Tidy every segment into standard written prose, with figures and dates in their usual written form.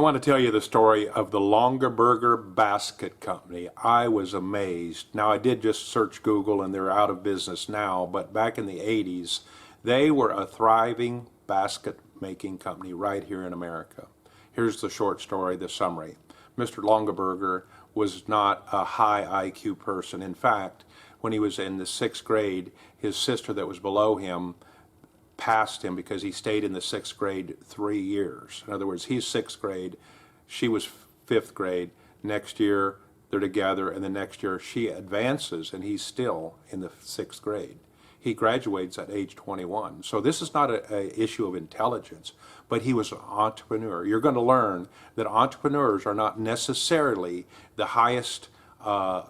want to tell you the story of the Longaberger Basket Company. I was amazed. Now, I did just search Google and they're out of business now, but back in the 80s, they were a thriving basket making company right here in America. Here's the short story, the summary. Mr. Longaberger was not a high IQ person. In fact, when he was in the 6th grade, his sister that was below him passed him because he stayed in the 6th grade 3 years. In other words, he's 6th grade, she was 5th grade. Next year they're together, and the next year she advances and he's still in the 6th grade. He graduates at age 21. So this is not an issue of intelligence, but he was an entrepreneur. You're going to learn that entrepreneurs are not necessarily the highest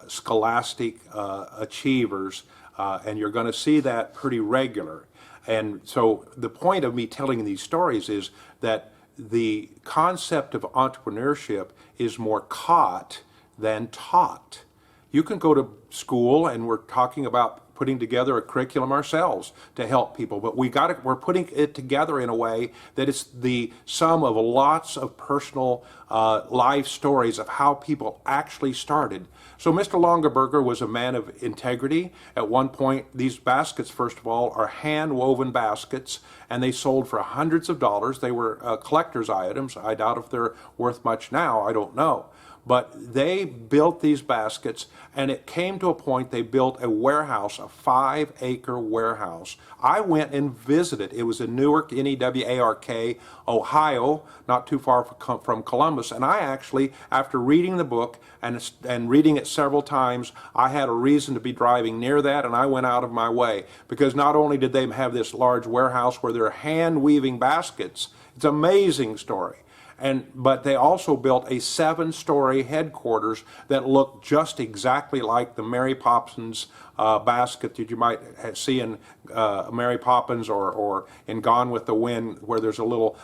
scholastic achievers, and you're going to see that pretty regular. And so the point of me telling these stories is that the concept of entrepreneurship is more caught than taught. You can go to school, and we're talking about putting together a curriculum ourselves to help people, but we're putting it together in a way that it's the sum of lots of personal life stories of how people actually started. So Mr. Longaberger was a man of integrity. At one point, these baskets, first of all, are hand-woven baskets, and they sold for hundreds of dollars. They were collector's items. I doubt if they're worth much now. I don't know. But they built these baskets, and it came to a point they built a warehouse, a 5-acre warehouse. I went and visited. It was in Newark, Newark, Ohio, not too far from Columbus. And I actually, after reading the book and reading it several times, I had a reason to be driving near that, and I went out of my way. Because not only did they have this large warehouse where they're hand-weaving baskets, it's an amazing story. But they also built a 7-story headquarters that looked just exactly like the Mary Poppins basket that you might see in Mary Poppins or in Gone with the Wind, where there's a little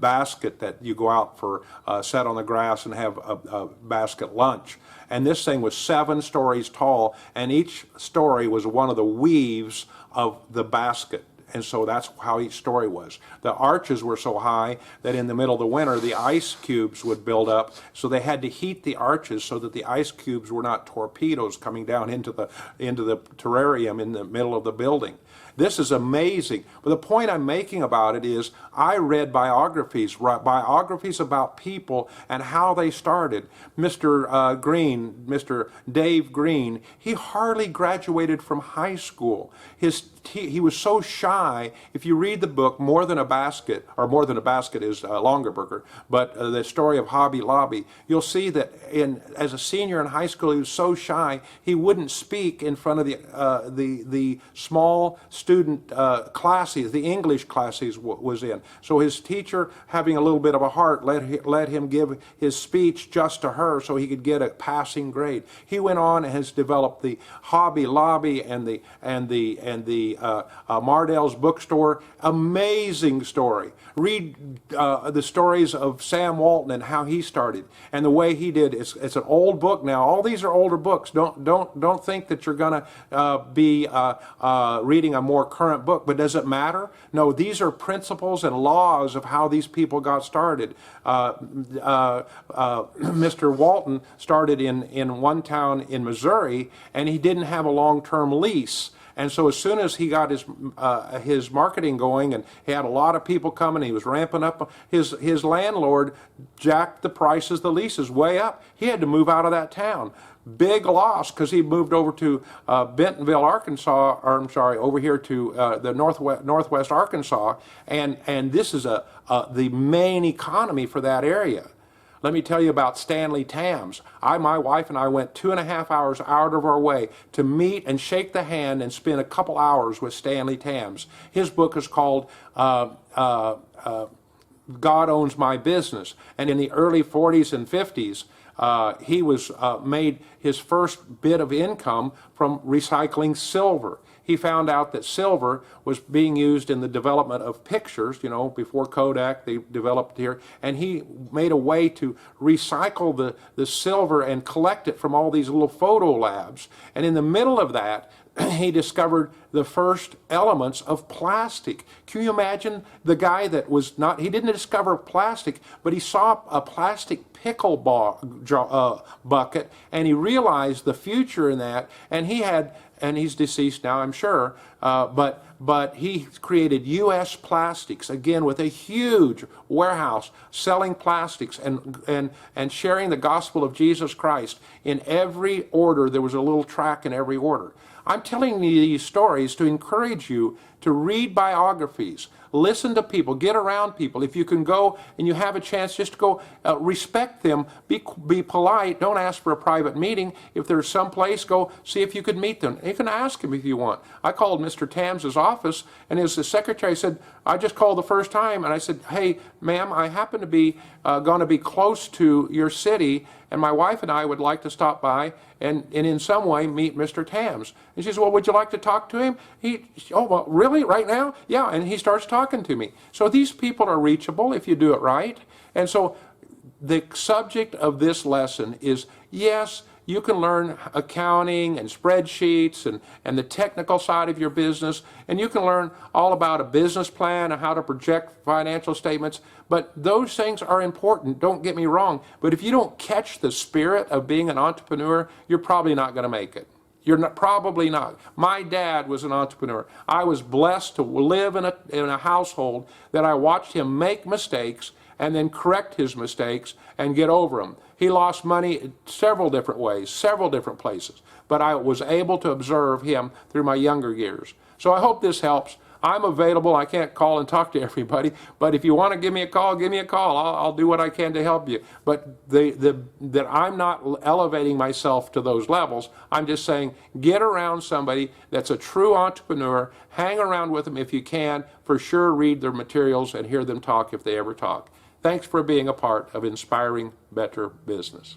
basket that you go out for, set on the grass and have a basket lunch. And this thing was 7 stories tall, and each story was one of the weaves of the basket. And so that's how each story was. The arches were so high that in the middle of the winter, the ice cubes would build up. So they had to heat the arches so that the ice cubes were not torpedoes coming down into the terrarium in the middle of the building. This is amazing. But the point I'm making about it is I read biographies about people and how they started. Mr. Green, Mr. Dave Green, he hardly graduated from high school. He was so shy. If you read the book, More Than a Basket, or More Than a Basket is Longaberger, but the story of Hobby Lobby, you'll see that as a senior in high school, he was so shy, he wouldn't speak in front of the small student classes, the English classes was in. So his teacher, having a little bit of a heart, let him give his speech just to her so he could get a passing grade. He went on and has developed the Hobby Lobby and the Mardell's bookstore. Amazing story. Read the stories of Sam Walton and how he started and the way he did. It's an old book now. All these are older books. Don't think that you're going to be reading a more current book. But does it matter? No. These are principles and laws of how these people got started. Mr. Walton started in one town in Missouri, and he didn't have a long-term lease. And so as soon as he got his marketing going, and he had a lot of people coming, he was ramping up, his landlord jacked the prices, the leases way up. He had to move out of that town. Big loss, because he moved over to Bentonville, Arkansas, or I'm sorry, over here to the northwest Arkansas, and this is the main economy for that area. Let me tell you about Stanley Tams. My wife and I went 2.5 hours out of our way to meet and shake the hand and spend a couple hours with Stanley Tams. His book is called God Owns My Business. And in the early 40s and 50s, he was made his first bit of income from recycling silver. He found out that silver was being used in the development of pictures, before Kodak, they developed here, and he made a way to recycle the silver and collect it from all these little photo labs. And in the middle of that, he discovered the first elements of plastic. Can you imagine the guy that was not, he didn't discover plastic, but he saw a plastic pickle bucket, and he realized the future in that, and he had, and he's deceased now, I'm sure, but he created U.S. Plastics, again, with a huge warehouse selling plastics and sharing the gospel of Jesus Christ. In every order, there was a little track in every order. I'm telling you these stories to encourage you to read biographies, listen to people, get around people. If you can go and you have a chance, just to go respect them, be polite, don't ask for a private meeting. If there's some place, go see if you could meet them. You can ask him if you want. I called Mr. Tams's office, and his secretary said, I just called the first time, and I said, hey, ma'am, I happen to be going to be close to your city, and my wife and I would like to stop by and in some way meet Mr. Tams. And she said, well, would you like to talk to him? Oh, well, really, right now? Yeah, and he starts talking to me. So these people are reachable if you do it right. And so the subject of this lesson is, yes, you can learn accounting and spreadsheets and the technical side of your business, and you can learn all about a business plan and how to project financial statements, but those things are important, don't get me wrong. But if you don't catch the spirit of being an entrepreneur, you're probably not going to make it. You're not, probably not. My dad was an entrepreneur. I was blessed to live in a household that I watched him make mistakes and then correct his mistakes and get over them. He lost money several different ways, several different places, but I was able to observe him through my younger years. So I hope this helps. I'm available. I can't call and talk to everybody, but if you want to give me a call, give me a call. I'll do what I can to help you. But that I'm not elevating myself to those levels. I'm just saying, get around somebody that's a true entrepreneur. Hang around with them if you can. For sure, read their materials and hear them talk if they ever talk. Thanks for being a part of Inspiring Better Business.